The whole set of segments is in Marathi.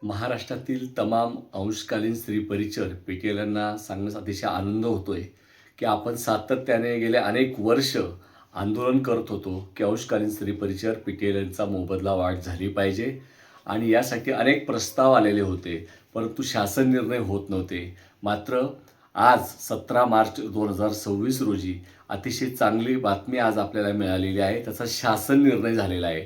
महाराष्ट्रातील तमाम अंशकालीन स्त्री परिचर पीटीएलांना सांगण्यास अतिशय आनंद होतोय की आपण सातत्याने गेले अनेक वर्ष आंदोलन करत होतो की अंशकालीन स्त्री परिचर पीटीएलचा मोबदला वाढ झाली पाहिजे आणि यासाठी अनेक प्रस्ताव आलेले होते, परंतु शासन निर्णय होत नव्हते. मात्र आज 17 मार्च 2026 रोजी अतिशय चांगली बातमी आज आपल्याला मिळालेली आहे. त्याचा शासन निर्णय झालेला आहे.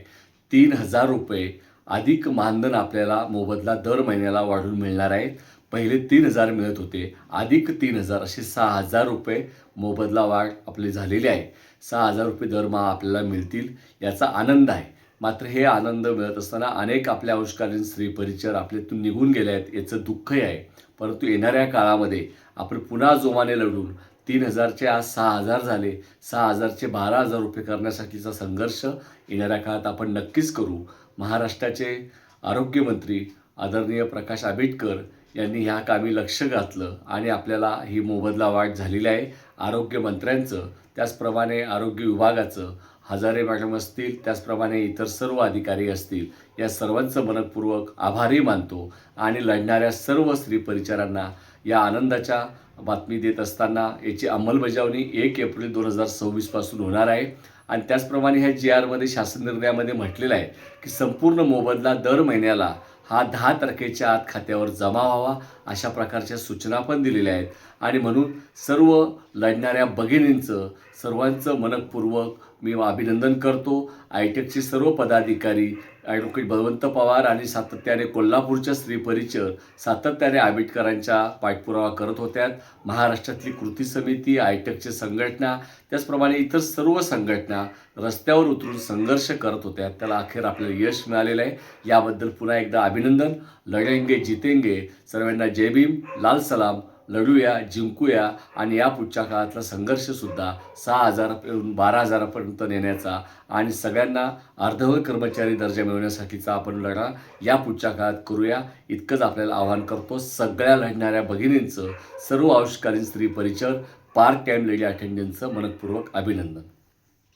3,000 रुपये अधिक मानधन आपल्याला मोबदला दर महिन्याला वाढून मिळणार आहे. पहिले 3,000 मिळत होते, अधिक 3,000 असे 6,000 रुपये मोबदला वाढ आपली झालेली आहे. 6,000 रुपये दरमहा आपल्याला मिळतील याचा आनंद आहे. मात्र हे आनंद मिळत असताना अनेक आपल्या अंशकालीन स्त्री परिचर आपल्यातून निघून गेले आहेत, याचं दुःखही आहे. परंतु येणाऱ्या काळामध्ये आपण पुन्हा जोमाने लढून 3,000चे आज 6,000 झाले, 6,000चे 12,000 रुपये करण्यासाठीचा संघर्ष येणाऱ्या काळात आपण नक्कीच करू. महाराष्ट्राचे आरोग्यमंत्री आदरणीय प्रकाश आंबेडकर यांनी ह्या कामी लक्ष घातलं आणि आपल्याला ही मोबदला वाढ झालेली आहे. आरोग्यमंत्र्यांचं, त्याचप्रमाणे आरोग्य विभागाचं, हजारे मॅडम असतील, त्याचप्रमाणे इतर सर्व अधिकारी असतील, या सर्वांचं मनपूर्वक आभारी मानतो आणि लढणाऱ्या सर्व स्त्री परिचारांना या आनंदाच्या बातमी देत असताना याची अंमलबजावणी 1 एप्रिल 2026 पासून होणार आहे. आणि त्याचप्रमाणे ह्या GRमध्ये शासन निर्णयामध्ये म्हटलेलं आहे की संपूर्ण मोबदला दर महिन्याला हा 10 तारखेच्या आत खात्यावर जमा व्हावा, अशा प्रकारच्या सूचना पण दिलेल्या आहेत. आणि म्हणून सर्व लढणाऱ्या भगिनींचं सर्वांचं मनपूर्वक मी अभिनंदन करतो. आयटेकचे सर्व पदाधिकारी, ॲडव्होकेट बळवंत पवार आणि सातत्याने कोल्हापूरच्या स्त्री परिचर सातत्याने आंबेडकरांच्या पाठपुरावा करत होत्यात. महाराष्ट्रातली कृती समिती, आयटेकच्या संघटना, त्याचप्रमाणे इतर सर्व संघटना रस्त्यावर उतरून संघर्ष करत होत्या. त्याला अखेर आपल्याला यश मिळालेलं आहे. याबद्दल पुन्हा एकदा अभिनंदन. लढेंगे जितेंगे. सर्वांना जय भीम, लाल सलाम. लढूया, जिंकूया आणि या पुढच्या काळातला संघर्षसुद्धा 6,000 12,000पर्यंत नेण्याचा आणि सगळ्यांना अर्धवेळ कर्मचारी दर्जा मिळवण्यासाठीचा आपण लढा या पुढच्या काळात करूया, इतकंच आपल्याला आवाहन करतो. सगळ्या लढणाऱ्या भगिनींचं, सर्व अंशकालीन स्त्री परिचर, पार्ट टाईम लेडी अटेंडंटचं मनपूर्वक अभिनंदन.